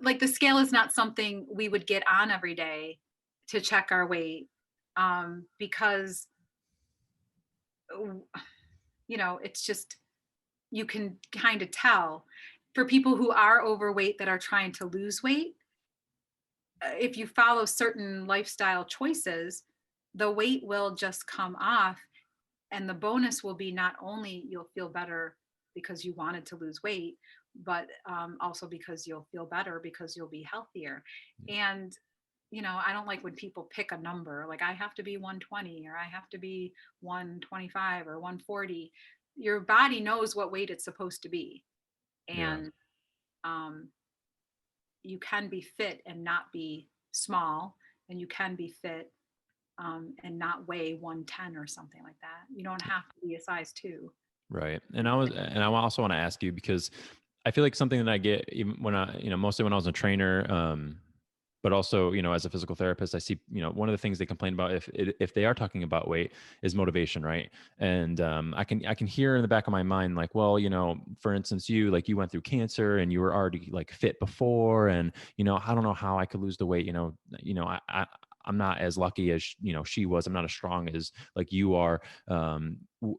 like the scale is not something we would get on every day to check our weight, because it's just, you can kind of tell for people who are overweight that are trying to lose weight. If you follow certain lifestyle choices, the weight will just come off. And the bonus will be not only you'll feel better because you wanted to lose weight, but also because you'll feel better because you'll be healthier. And I don't like when people pick a number, like I have to be 120 or I have to be 125 or 140. Your body knows what weight it's supposed to be. Yeah. And um, you can be fit and not be small, and you can be fit and not weigh 110 or something like that. You don't have to be a size 2. Right. And I also want to ask you because I feel like something that I get even when mostly when I was a trainer, but also, as a physical therapist, I see, one of the things they complain about if they are talking about weight is motivation. Right. And, I can hear in the back of my mind, like, well, for instance, you went through cancer and you were already like fit before. And, I don't know how I could lose the weight, I'm not as lucky as, she was. I'm not as strong as like you are.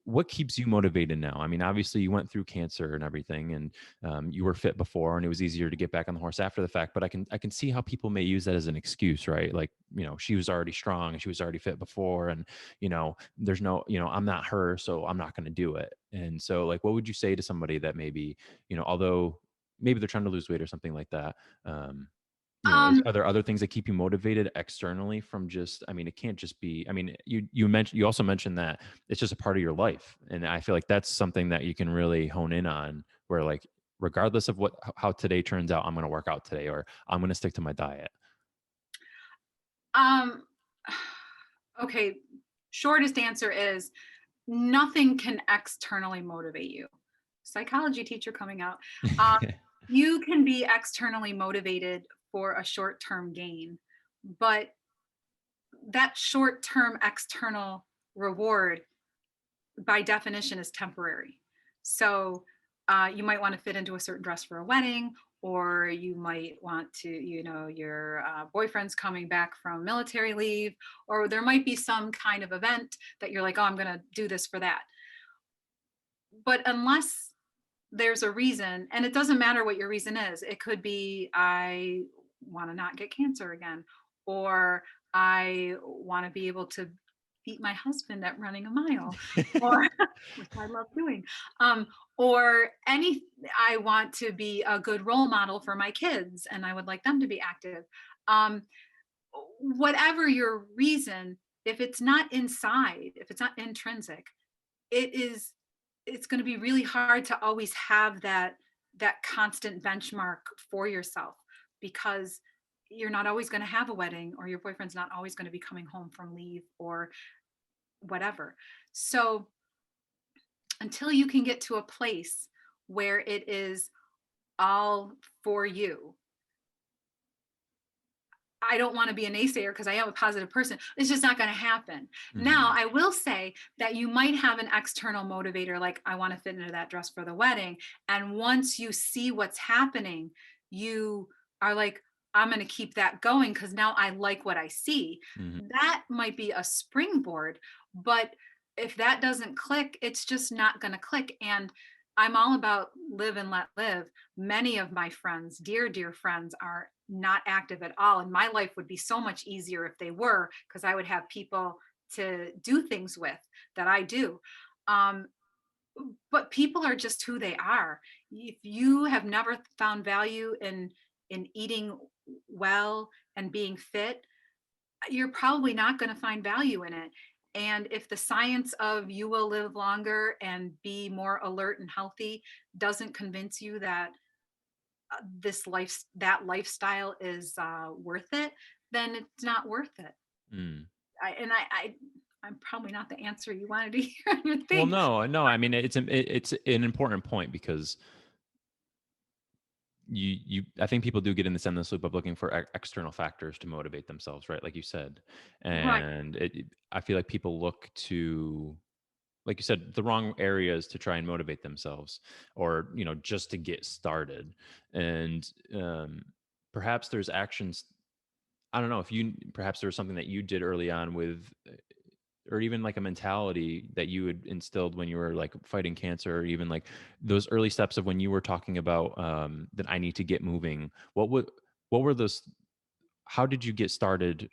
What keeps you motivated now? I mean, obviously you went through cancer and everything, and you were fit before, and it was easier to get back on the horse after the fact. But I can see how people may use that as an excuse, right? Like, she was already strong and she was already fit before, and there's no, I'm not her, so I'm not going to do it. And so, like, what would you say to somebody that maybe, although maybe they're trying to lose weight or something like that? Um, Are there other things that keep you motivated externally from just, I mean, it can't just be, I mean, you also mentioned that it's just a part of your life. And I feel like that's something that you can really hone in on where, like, regardless of how today turns out, I'm going to work out today, or I'm going to stick to my diet. um, okay. Shortest answer is nothing can externally motivate you. Psychology teacher coming out. Um, you can be externally motivated for a short term gain, but that short term external reward, by definition, is temporary. So you might want to fit into a certain dress for a wedding, or you might want to, your boyfriend's coming back from military leave, or there might be some kind of event that you're like, oh, I'm going to do this for that. But unless there's a reason, and it doesn't matter what your reason is, it could be, I want to not get cancer again, or I want to be able to beat my husband at running a mile, or which I love doing, um, or I want to be a good role model for my kids and I would like them to be active. um, Whatever your reason, if it's not inside, if it's not intrinsic, it is it's going to be really hard to always have that constant benchmark for yourself, because you're not always going to have a wedding, or your boyfriend's not always going to be coming home from leave, or whatever. So until you can get to a place where it is all for you, I don't want to be a naysayer because I am a positive person. It's just not going to happen. Now, Mhm. I will say that you might have an external motivator, like I want to fit into that dress for the wedding. And once you see what's happening, you are like, I'm going to keep that going because now I like what I see. Mhm. That might be a springboard. But if that doesn't click, it's just not going to click. And I'm all about live and let live. Many of my friends, dear, dear friends, are not active at all. And my life would be so much easier if they were, because I would have people to do things with that I do. Um, but people are just who they are. If you have never found value in eating well and being fit, you're probably not going to find value in it. And if the science of you will live longer and be more alert and healthy doesn't convince you that that lifestyle is worth it, then it's not worth it. Mm. I'm probably not the answer you wanted to hear on your Well, thing. no. I mean, it's an important point because I think people do get in this endless loop of looking for external factors to motivate themselves, right? Like you said, Right. and I feel like people look to, like you said, the wrong areas to try and motivate themselves, or just to get started. And perhaps there's actions, I don't know if you, perhaps there was something that you did early on with, or even like a mentality that you had instilled when you were like fighting cancer, or even like those early steps of when you were talking about that I need to get moving. What were those? How did you get started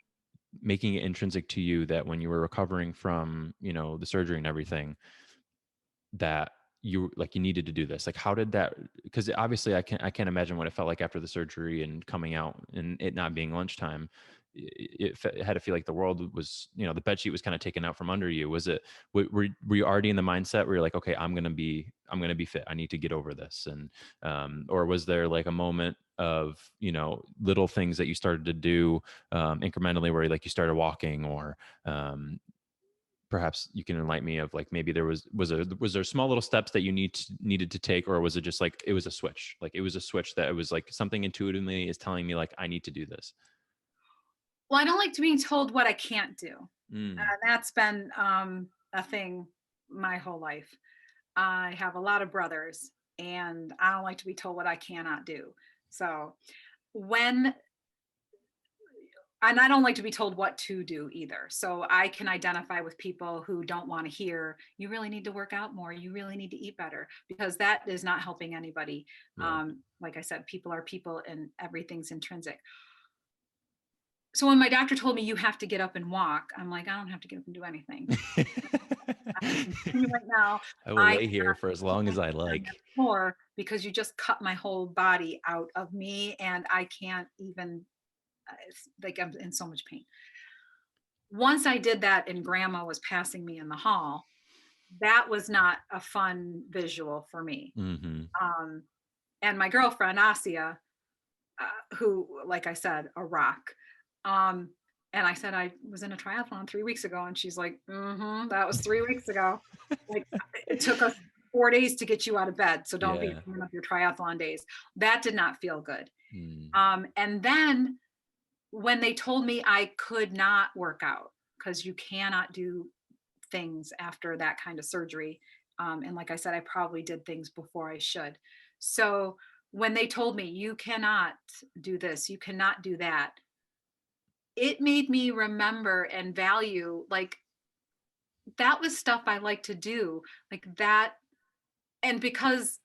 making it intrinsic to you that when you were recovering from, the surgery and everything, that you like you needed to do this? Like, how did that? Because obviously I can't imagine what it felt like after the surgery and coming out and it not being lunchtime. It had to feel like the world was, the bed sheet was kind of taken out from under you. Was it, were you already in the mindset where you're like, okay, I'm gonna be fit, I need to get over this? And or was there like a moment of, little things that you started to do incrementally, where like you started walking, or perhaps you can enlighten me of like, maybe there was there small little steps that you needed to take, or was it just like it was a switch, like it was a switch that it was like something intuitively is telling me like I need to do this? Well, I don't like to being told what I can't do. Mm, That's been a thing my whole life. I have a lot of brothers, and I don't like to be told what I cannot do. So when and I don't like to be told what to do either. So I can identify with people who don't want to hear, you really need to work out more, you really need to eat better, because that is not helping anybody. yeah. Like I said, people are people and everything's intrinsic. So when my doctor told me you have to get up and walk, I'm like, I don't have to get up and do anything. I can continue right now. I will I lay here for as long as I on that like. floor because you just cut my whole body out of me, and I can't even. It's like I'm in so much pain. Once I did that, and Grandma was passing me in the hall, that was not a fun visual for me. Hmm. Um, and my girlfriend Asia, who, like I said, a rock. Um, and I said I was in a triathlon 3 weeks ago, and she's like, "Mm-hmm, that was 3 weeks ago." Like, it took us 4 days to get you out of bed, so don't be Yeah. bringing up your triathlon days. That did not feel good. Mm. And then when they told me I could not work out because you cannot do things after that kind of surgery. And like I said, I probably did things before I should. So when they told me you cannot do this, you cannot do that, it made me remember and value, like, that was stuff I like to do, like that. And because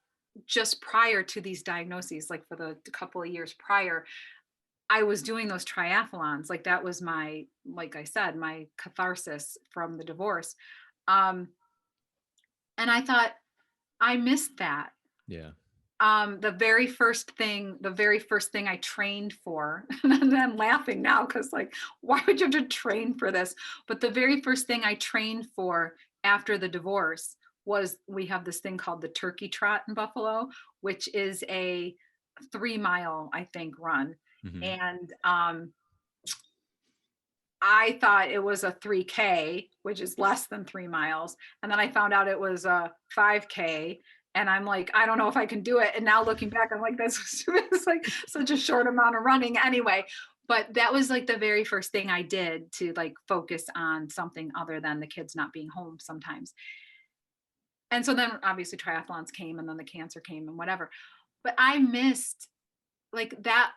just prior to these diagnoses, like for the couple of years prior, I was doing those triathlons. Like that was my, like I said, my catharsis from the divorce. Um, and I thought, I missed that. Yeah. The very first thing I trained for, and I'm laughing now because, like, why would you have to train for this? But the very first thing I trained for after the divorce was, we have this thing called the turkey trot in Buffalo, which is a 3 mile, I think, run. Hmm. And I thought it was a 3K, which is less than 3 miles. And then I found out it was a 5K. And I'm like, I don't know if I can do it. And now looking back, I'm like, this is like such a short amount of running anyway. But that was like the very first thing I did to like focus on something other than the kids not being home sometimes. And so then obviously triathlons came, and then the cancer came and whatever. But I missed like that.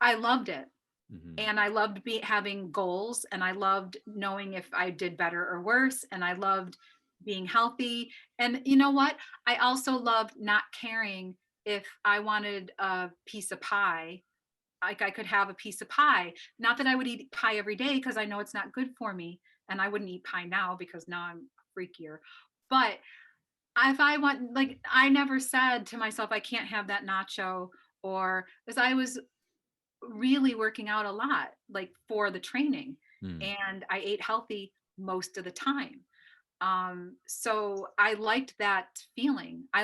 I loved it. Hmm. And I loved having goals, and I loved knowing if I did better or worse, and I loved being healthy. And you know what? I also loved not caring if I wanted a piece of pie. Like, I could have a piece of pie. Not that I would eat pie every day because I know it's not good for me, and I wouldn't eat pie now because now I'm freakier. But if I want, like, I never said to myself I can't have that nacho, or as I was really working out a lot, like for the training, Mm. and I ate healthy most of the time. So I liked that feeling. I